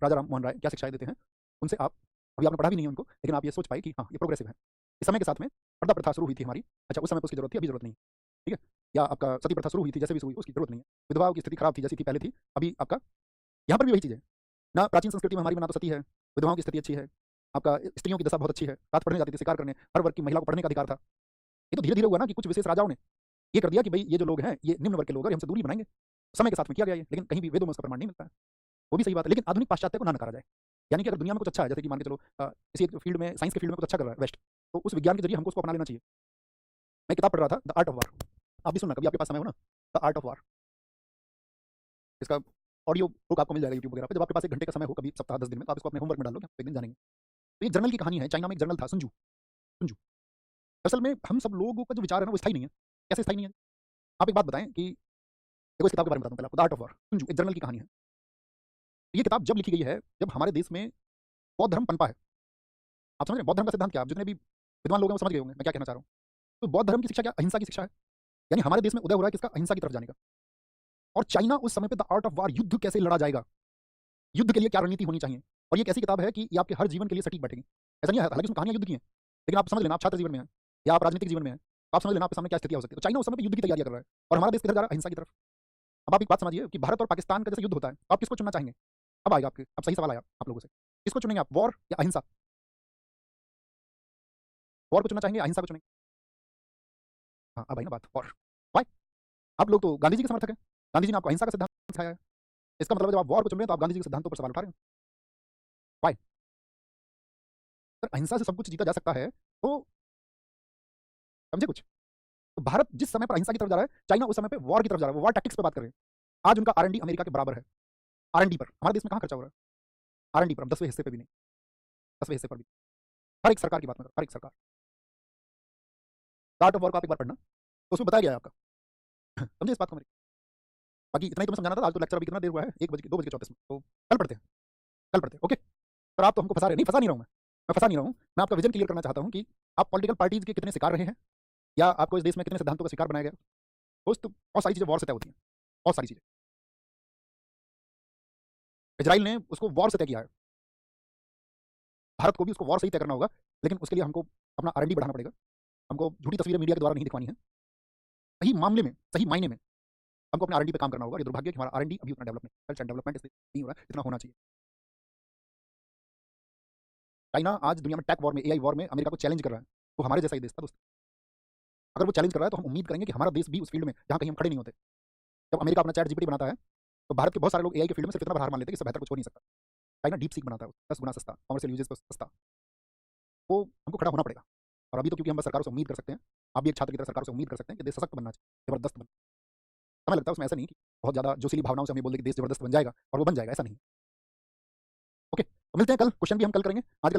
राजा राम मोहन राय क्या शिक्षाएँ देते हैं, उनसे आप अभी आपने पढ़ा भी नहीं है उनको, लेकिन आप ये सोच पाए कि हाँ, ये प्रोग्रेसिव है। इस समय के साथ में पर्दा प्रथा शुरू हुई थी हमारी, अच्छा उस समय पे उसकी ज़रूरत थी, अभी ज़रूरत नहीं है, ठीक है? या आपका सती प्रथा शुरू हुई थी, जैसे भी शुरू हुई, उसकी ज़रूरत नहीं है। विधवाओं की स्थिति खराब थी, जैसी थी पहले थी, अभी आपका यहाँ पर भी वही चीज़ है। ना प्राचीन संस्कृति में हमारी में ना तो सती है, विधवाओं की स्थिति अच्छी है, आपका स्त्रियों की दशा बहुत अच्छी है, रात पढ़ने जाती थी, शिकार करने, हर वर्ग की महिला को पढ़ने का अधिकार था। ये तो धीरे-धीरे हुआ ना कि कुछ विशेष राजाओं ने ये कर दिया कि भई ये जो लोग हैं, ये निम्न वर्ग के लोग हैं और ये हमसे दूरी बनाएँगे। समय के साथ में किया गया ये, लेकिन कहीं भी वेदों में उसका प्रमाण नहीं मिलता है। वो भी सही बात है, लेकिन आधुनिक पाश्चात्य को ना नकारा जाए। यानी कि अगर दुनिया में कुछ अच्छा है, जैसे कि मान के चलो किसी एक फील्ड में, साइंस के फील्ड में कुछ अच्छा कर रहा है वेस्ट, तो उस विज्ञान के ज़रिए हमको उसको अपना लेना चाहिए। मैं किताब पढ़ रहा था, द आर्ट ऑफ वार। आप भी सुनना कभी आपके पास समय हो ना, द आर्ट ऑफ वार। इसका ऑडियो बुक आपको मिल जाएगा यूट्यूब वगैरह पे। जब आपके पास 1 घंटे का समय हो कभी सप्ताह 10 दिन में, तो आप इसको अपने होमवर्क में डाल लो, कि आप एक दिन जानेंगे। तो ये जर्नल की कहानी है, चाइना में एक जर्नल था सुंजू, सुंजू। असल में हम सब लोगों का जो विचार है ना, वो स्थायी नहीं है। कैसे स्थायी नहीं है? आप एक बात बताएँ कि देखो इस किताब के बारे में बताता हूँ पहले आपको, द आर्ट ऑफ वार, सुंजू, एक जर्नल की कहानी है। ये किताब जब लिखी गई है, जब हमारे देश में बौद्ध धर्म पनपा है। आप समझ रहे हैं? बौद्ध धर्म का सिद्धांत क्या है? आप जितने भी विद्वान लोग हैं वो समझ गए होंगे मैं क्या कहना चाह रहा हूँ। तो बौद्ध धर्म की शिक्षा क्या? अहिंसा की शिक्षा है। यानी हमारे देश में उदय हो रहा है किसका? अहिंसा की तरफ जाने का। और चाइना उस समय पे द आर्ट ऑफ वार, युद्ध कैसे लड़ा जाएगा? युद्ध के लिए क्या रणनीति होनी चाहिए? और ये एक ऐसी किताब है कि ये आपके हर जीवन के लिए सटीक बैठेगी। ऐसा नहीं है, हालाँकि इसमें कहानियाँ युद्ध की हैं, लेकिन आप समझ लेना, आप छात्र जीवन में हैं या आप राजनीतिक जीवन में हैं, तो आप समझ लेना आपके सामने क्या स्थितियाँ हो सकती है। तो चाइना उस समय पे युद्ध की तैयारियाँ कर रहा है और हमारा देश किधर जा रहा है? अहिंसा की तरफ। अब आप एक बात समझिए कि भारत और पाकिस्तान का जैसे युद्ध होता है, तो आप किसको चुनना चाहेंगे? अब आएगा आपके, अब सही सवाल आया आप लोगों से। किसको चुनेंगे आप? वॉर या अहिंसा? वॉर को चुनना चाहेंगे या अहिंसा को चुनेंगे? हाँ, अब आई ना बात, वॉर। व्हाई? आप लोग तो गांधी जी के समर्थक हैं। गांधी जी ने आपको अहिंसा का सिद्धांत सिखाया है। इसका मतलब है जब आप वॉर को चुन रहे हैं तो आप गांधी जी के सिद्धांतों पर सवाल उठा रहे हैं। व्हाई? सर अहिंसा से सब कुछ जीता जा सकता है, तो समझे कुछ? तो भारत जिस समय पर अहिंसा की तरफ जा रहा है, चाइना उस समय पे वॉर की तरफ जा रहा है। वो वॉर टैक्टिक्स पे बात कर रहे हैं। आज उनका आर-एन-डी अमेरिका के बराबर है। आर-एन-डी पर। हमारे देश में कहाँ खर्चा हो रहा है? आर-एन-डी पर, हम 10वें हिस्से पे भी नहीं। 10वें हिस्से पर भी। हर एक सरकार की बात मैं कर रहा हूँ, हर एक सरकार। द आर्ट ऑफ वॉर को आप एक बार पढ़ना, तो उसमें बताया गया है आपका। समझे इस बात को मेरी? बाकी इतना ही तुम्हें समझाना था, आज तो लेक्चर अभी कितना देर हुआ है? 1 बज के 2 बज के 34 मिनट। तो कल पढ़ते हैं, कल पढ़ते हैं, ओके? पर आप तो हमको फँसा रहे हैं। नहीं, फँसा नहीं रहा हूँ मैं फँसा नहीं रहा हूँ। मैं आपका विज़न क्लियर करना चाहता हूँ कि आप पॉलिटिकल पार्टीज़ के कितने शिकार रहे हैं या आपको इस देश में कितने सिद्धांतों का शिकार बनाया गया। दोस्त बहुत सारी चीज़ें वॉर से तय होती हैं, बहुत सारी चीज़ें। इज़राइल ने उसको वॉर से तय किया है। भारत को भी उसको वॉर से ही तय करना होगा, लेकिन उसके लिए हमको अपना आर-एन-डी बढ़ाना पड़ेगा। हमको झूठी तस्वीरें मीडिया के द्वारा नहीं दिखवानी है। सही मामले में, सही मायने में हमको अपने आर-एन-डी पे काम करना होगा। ये दुर्भाग्य है कि हमारा आर-एन-डी अभी उतना डेवलप नहीं, रिसर्च एंड डेवलपमेंट इसलिए नहीं हो रहा है, जितना होना चाहिए। चाइना आज दुनिया में टेक वॉर में, एआई वॉर में अमेरिका को चैलेंज कर रहा है। वो हमारे जैसा ही देश था दोस्त। अगर वो चैलेंज कर रहा है तो हम उम्मीद करेंगे कि हमारा देश भी उस फील्ड में जहाँ कहीं हम खड़े नहीं होते। जब अमेरिका अपना चैट जीपीटी बनाता है, तो भारत के बहुत सारे लोग एआई के फील्ड में सिर्फ इतना बड़ा हार मान लेते हैं कि इससे बेहतर कुछ हो नहीं सकता। चाइना डीप सीक बनाता है, 10 गुना सस्ता, कमर्शियल यूजेस पे सस्ता। वो हमको खड़ा होना पड़ेगा। और अभी तो क्योंकि हम बस सरकारों से उम्मीद कर सकते हैं, आप भी एक छात्र की तरह सरकारों से उम्मीद कर सकते हैं कि देश सशक्त बनना चाहिए, जबरदस्त बन। हमें लगता है उसमें ऐसा नहीं कि बहुत ज़्यादा जोशीली भावनाओं से हमें बोल दें कि देश जबरदस्त बन जाएगा और वो बन जाएगा, ऐसा नहीं है। ओके, तो मिलते हैं कल, क्वेश्चन भी हम कल करेंगे। आज